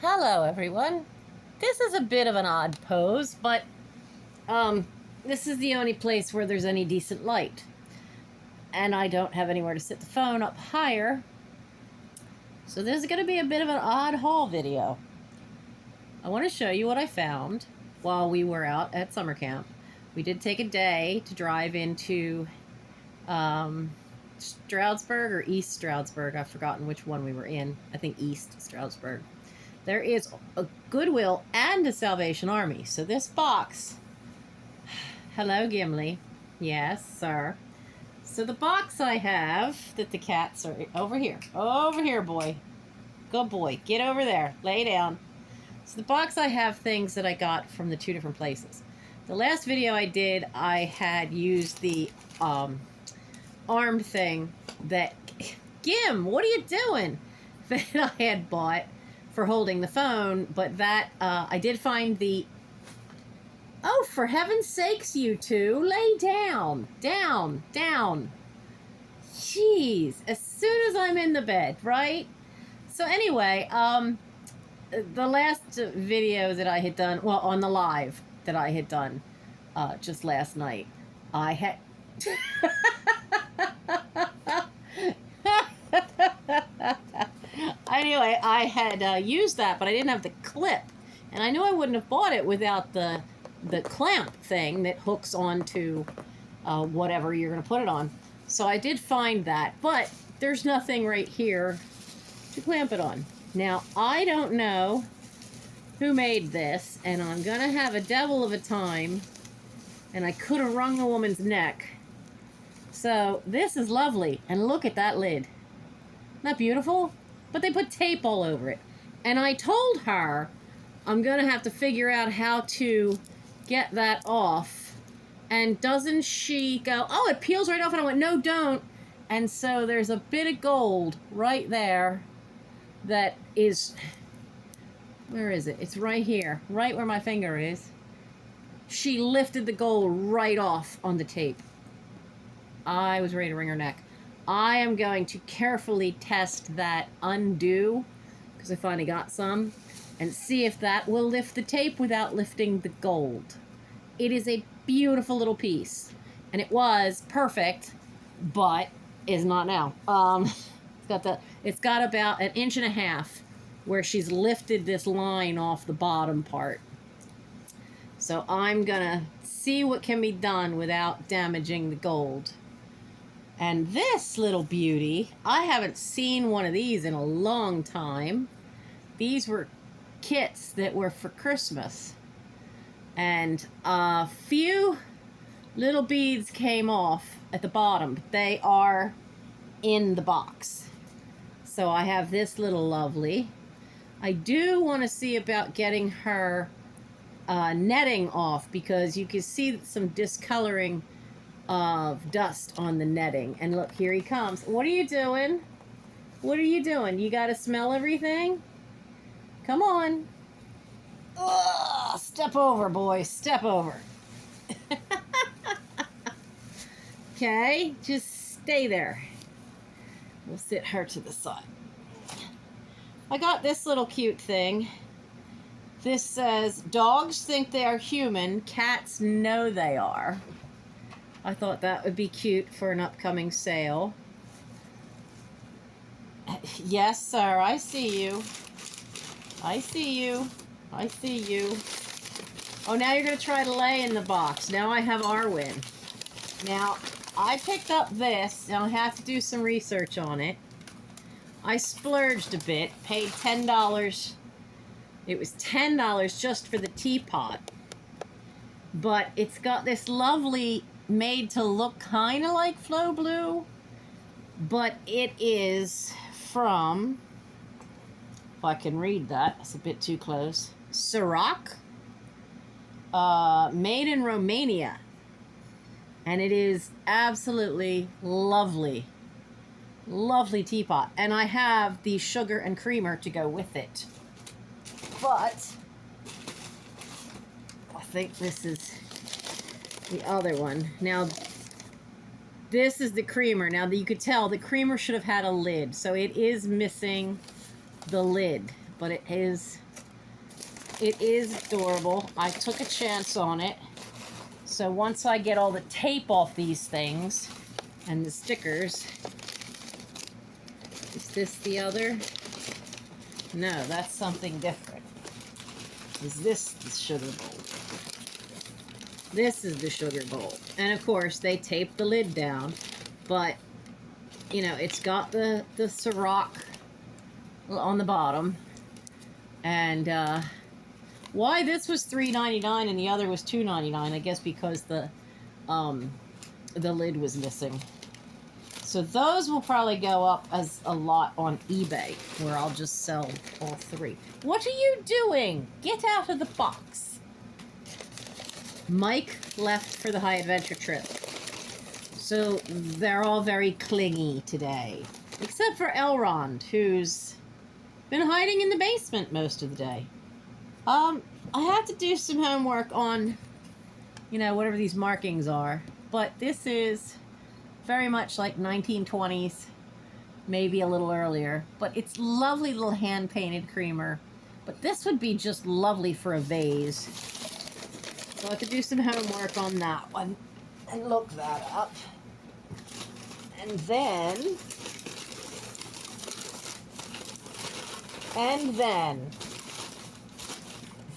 Hello everyone. This is a bit of an odd pose, but this is the only place where there's any decent light. And I don't have anywhere to sit the phone up higher. So this is going to be a bit of an odd haul video. I want to show you what I found while we were out at summer camp. We did take a day to drive into Stroudsburg or East Stroudsburg. I've forgotten which one we were in. I think East Stroudsburg. There is a Goodwill and a Salvation Army. So this box, hello Gimli, yes sir. So the box I have that the cats are over here boy, good boy, get over there, lay down. So the box I have things that I got from the two different places. The last video I did, I had used the arm thing that, Gim, what are you doing? That I had bought for holding the phone, but that I did find the, oh, for heaven's sakes, you two, lay down, down. Jeez, as soon as I'm in the bed, right? So anyway, the last video that I had done, well, on the live that I had done just last night, I had anyway, I had used that, but I didn't have the clip. And I knew I wouldn't have bought it without the clamp thing that hooks onto whatever you're going to put it on. So I did find that, but there's nothing right here to clamp it on. Now, I don't know who made this, and I'm going to have a devil of a time, and I could have wrung the woman's neck. So this is lovely, and look at that lid. Isn't that beautiful? But they put tape all over it. And I told her I'm going to have to figure out how to get that off. And doesn't she go, oh, it peels right off. And I went, no, don't. And so there's a bit of gold right there that is, where is it? It's right here, right where my finger is. She lifted the gold right off on the tape. I was ready to wring her neck. I am going to carefully test that undo, because I finally got some, and see if that will lift the tape without lifting the gold. It is a beautiful little piece, and it was perfect, but is not now. It's got about 1.5 inches where she's lifted this line off the bottom part. So I'm gonna see what can be done without damaging the gold. And this little beauty, I haven't seen one of these in a long time. These were kits that were for Christmas. And a few little beads came off at the bottom. But they are in the box. So I have this little lovely. I do want to see about getting her netting off, because you can see some discoloring of dust on the netting. And look, here he comes. What are you doing? What are you doing? You got to smell everything? Come on. Ugh, step over, boy. Step over. Okay, just stay there. We'll sit her to the side. I got this little cute thing. This says, dogs think they are human, cats know they are. I thought that would be cute for an upcoming sale. Yes, sir, I see you. I see you. I see you. Oh, now you're going to try to lay in the box. Now I have Arwen. Now, I picked up this, and I'll have to do some research on it. I splurged a bit, paid $10. It was $10 just for the teapot. But it's got this lovely, made to look kind of like Flow Blue, but it is from, if I can read that, it's a bit too close, Sirac, made in Romania, and it is absolutely lovely teapot, and I have the sugar and creamer to go with it, but I think this is the other one. Now, this is the creamer. Now, you could tell the creamer should have had a lid, so it is missing the lid. but it is adorable. I took a chance on it. So once I get all the tape off these things and the stickers, is this the other? No, that's something different. Is this the sugar bowl? This is the sugar bowl. And of course, they taped the lid down, but you know, it's got the Ciroc on the bottom. And why this was $3.99 and the other was $2.99, I guess because the lid was missing. So those will probably go up as a lot on eBay, where I'll just sell all three. What are you doing? Get out of the box. Mike left for the high adventure trip. So they're all very clingy today. Except for Elrond, who's been hiding in the basement most of the day. I had to do some homework on, you know, whatever these markings are. But this is very much like 1920s, maybe a little earlier. But it's lovely little hand-painted creamer. But this would be just lovely for a vase. So I have to do some homework on that one and look that up. And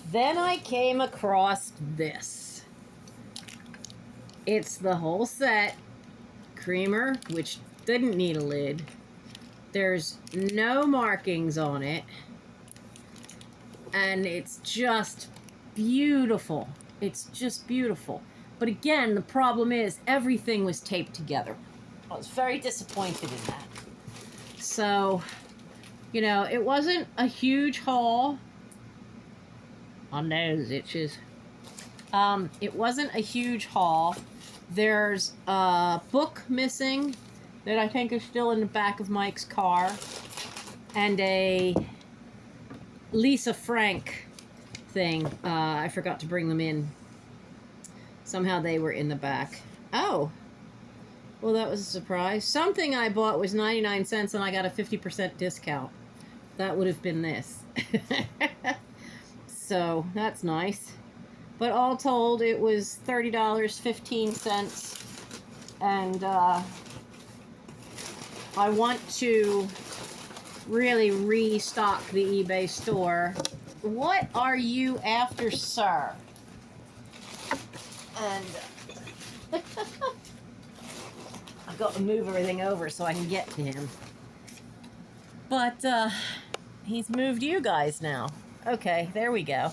then I came across this. It's the whole set. Creamer, which didn't need a lid. There's no markings on it. And it's just beautiful. It's just beautiful. But again, the problem is everything was taped together. I was very disappointed in that. So, you know, it wasn't a huge haul. My nose itches. It wasn't a huge haul. There's a book missing that I think is still in the back of Mike's car. And a Lisa Frank thing. I forgot to bring them in. Somehow they were in the back. Oh. Well, that was a surprise. Something I bought was 99 cents and I got a 50% discount. That would have been this. So, that's nice. But all told, it was $30.15. And I want to really restock the eBay store. What are you after, sir? And I've got to move everything over so I can get to him. But he's moved you guys now. Okay, there we go.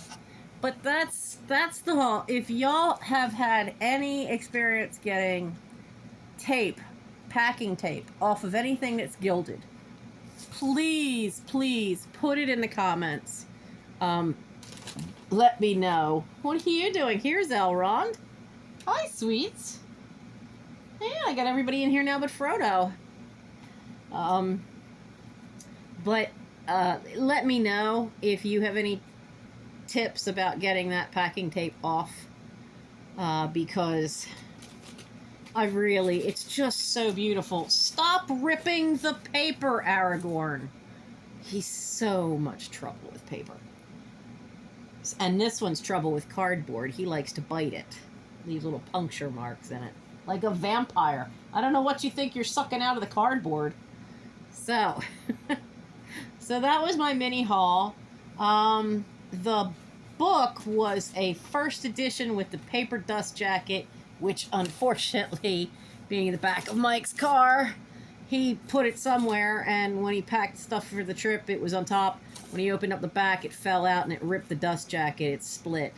But that's the haul. If y'all have had any experience getting tape, packing tape, off of anything that's gilded, please, please put it in the comments. Let me know. What are you doing? Here's Elrond. Hi, sweets. Yeah, I got everybody in here now but Frodo. But let me know if you have any tips about getting that packing tape off, because it's just so beautiful. Stop ripping the paper, Aragorn. He's so much trouble with paper. And this one's trouble with cardboard. He likes to bite it. Leave little puncture marks in it. Like a vampire. I don't know what you think you're sucking out of the cardboard. So, so that was my mini haul. The book was a first edition with the paper dust jacket, which unfortunately, being in the back of Mike's car, he put it somewhere, and when he packed stuff for the trip, it was on top. When he opened up the back, it fell out and it ripped the dust jacket. It split.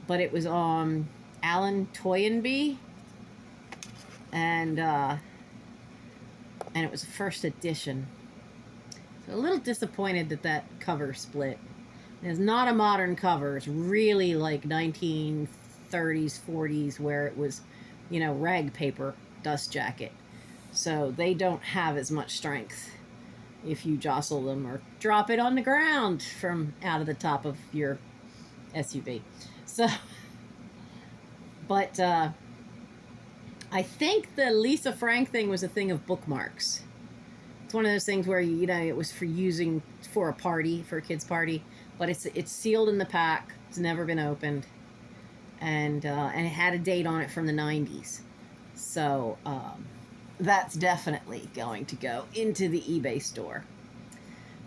But it was on Alan Toynbee, and it was a first edition. So a little disappointed that cover split. It's not a modern cover. It's really like 1930s, 40s, where it was, you know, rag paper dust jacket. So they don't have as much strength if you jostle them or drop it on the ground from out of the top of your SUV. So, but I think the Lisa Frank thing was a thing of bookmarks. That's one of those things where, you know, it was for using for a party, for a kid's party, but it's sealed in the pack. It's never been opened. And it had a date on it from the 90s. So that's definitely going to go into the eBay store.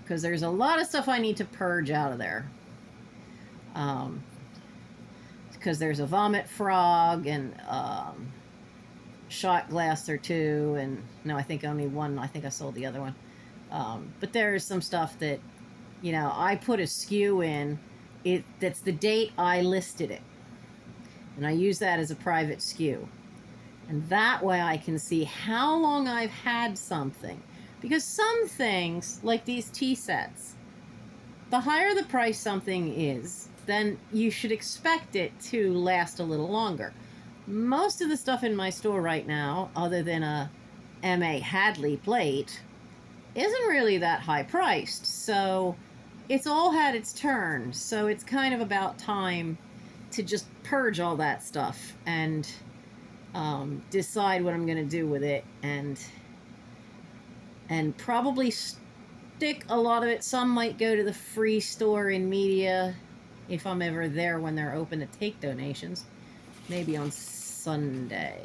Because there's a lot of stuff I need to purge out of there. Because there's a vomit frog and shot glass or two. And no, I think only one. I think I sold the other one. But there's some stuff that, you know, I put a SKU in. That's the date I listed it. And I use that as a private SKU. And that way I can see how long I've had something. Because some things, like these tea sets, the higher the price something is, then you should expect it to last a little longer. Most of the stuff in my store right now, other than a M.A. Hadley plate, isn't really that high priced. So it's all had its turn. So it's kind of about time to just purge all that stuff and decide what I'm going to do with it, and probably stick a lot of it. Some might go to the free store in media if I'm ever there when they're open to take donations, maybe on Sunday.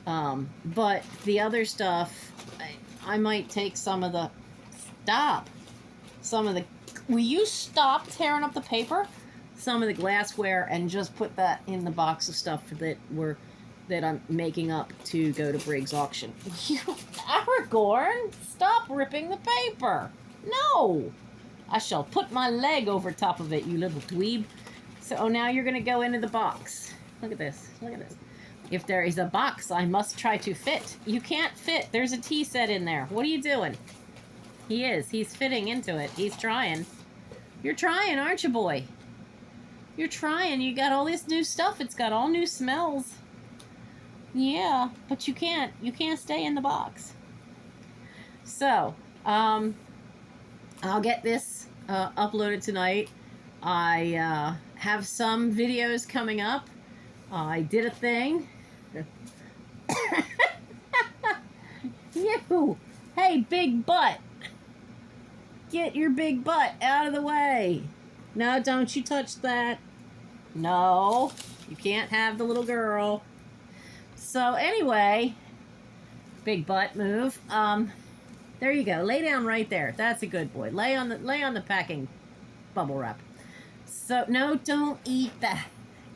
But the other stuff, I might take some of the will you stop tearing up the paper? Some of the glassware, and just put that in the box of stuff that I'm making up to go to Briggs auction. You, Aragorn, stop ripping the paper. No, I shall put my leg over top of it, you little dweeb. So now you're gonna go into the box. Look at this. Look at this. If there is a box, I must try to fit. You can't fit. There's a tea set in there. What are you doing? He is. He's fitting into it. He's trying. You're trying, aren't you, boy? You're trying. You got all this new stuff. It's got all new smells. Yeah, but you can't stay in the box. So, I'll get this uploaded tonight. I have some videos coming up. I did a thing. You! Hey, big butt! Get your big butt out of the way! No, don't you touch that. No, you can't have the little girl. So anyway, big butt move. There you go. Lay down right there. That's a good boy. Lay on the packing bubble wrap. So no, don't eat that.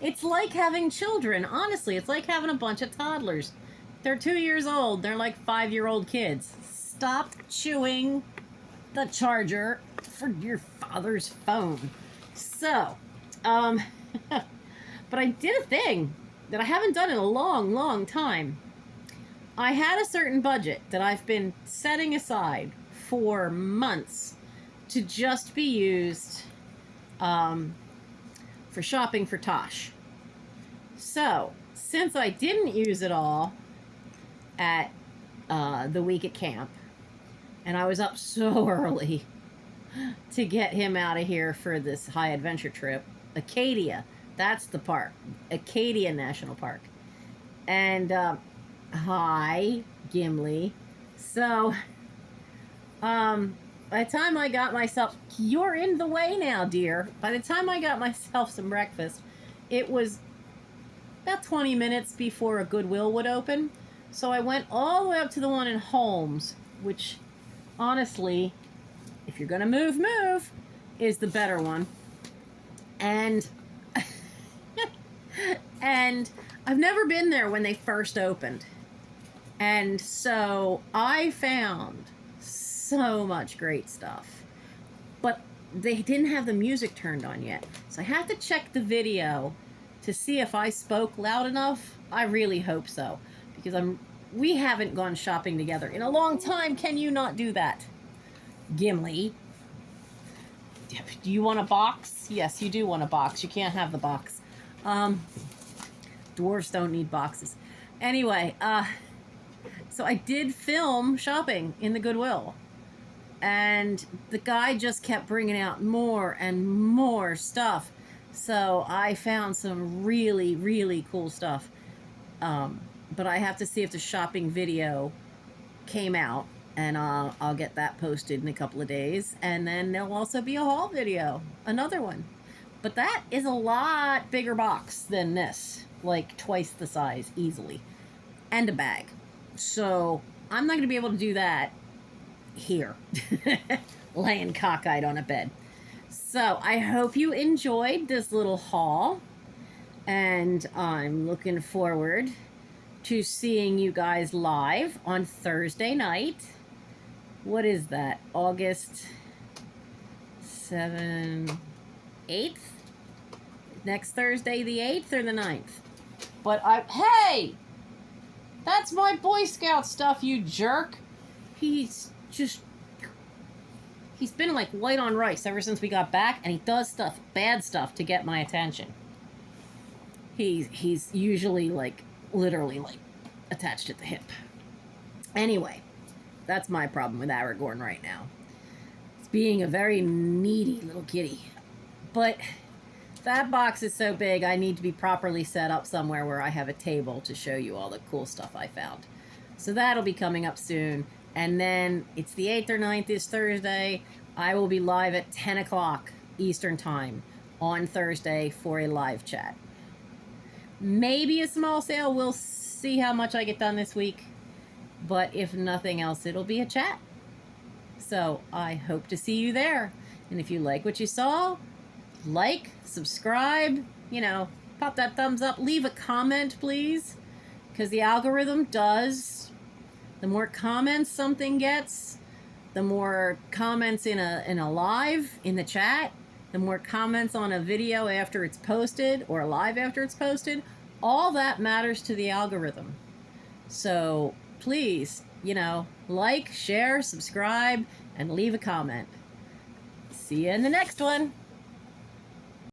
It's like having children. Honestly, it's like having a bunch of toddlers. They're 2 years old. They're like 5-year-old kids. Stop chewing the charger for your father's phone. So, but I did a thing that I haven't done in a long, long time. I had a certain budget that I've been setting aside for months to just be used for shopping for Tosh. So, since I didn't use it all at the week at camp, and I was up so early to get him out of here for this high adventure trip, Acadia, that's the park, Acadia National Park. And hi, Gimli. So, by the time I got myself, you're in the way now, dear. By the time I got myself some breakfast, it was about 20 minutes before a Goodwill would open. So I went all the way up to the one in Holmes, which, honestly, if you're gonna move, is the better one. And and I've never been there when they first opened. And so I found so much great stuff. But they didn't have the music turned on yet. So I had to check the video to see if I spoke loud enough. I really hope so. Because we haven't gone shopping together in a long time. Can you not do that, Gimli? Do you want a box? Yes, you do want a box. You can't have the box. Dwarves don't need boxes. Anyway, so I did film shopping in the Goodwill. And the guy just kept bringing out more and more stuff. So I found some really, really cool stuff. But I have to see if the shopping video came out and I'll get that posted in a couple of days. And then there'll also be a haul video, another one. But that is a lot bigger box than this, like twice the size easily, and a bag. So I'm not going to be able to do that here, laying cockeyed on a bed. So I hope you enjoyed this little haul, and I'm looking forward to seeing you guys live on Thursday night. What is that? August 7th, 8th? Next Thursday, the 8th or the 9th? But hey! That's my Boy Scout stuff, you jerk! He's been like white on rice ever since we got back, and he does stuff, bad stuff, to get my attention. He's usually like, literally like, attached at the hip. Anyway, that's my problem with Aragorn right now. It's being a very needy little kitty. But that box is so big, I need to be properly set up somewhere where I have a table to show you all the cool stuff I found. So that'll be coming up soon. And then it's the 8th or 9th this Thursday. I will be live at 10 o'clock Eastern Time on Thursday for a live chat. Maybe a small sale. We'll see how much I get done this week. But if nothing else, it'll be a chat. So I hope to see you there. And if you like what you saw, like, subscribe, pop that thumbs up. Leave a comment, please. Because the algorithm does. The more comments something gets, the more comments in a live, in the chat, the more comments on a video after it's posted, or live after it's posted, all that matters to the algorithm. So please, like, share, subscribe, and leave a comment. See you in the next one.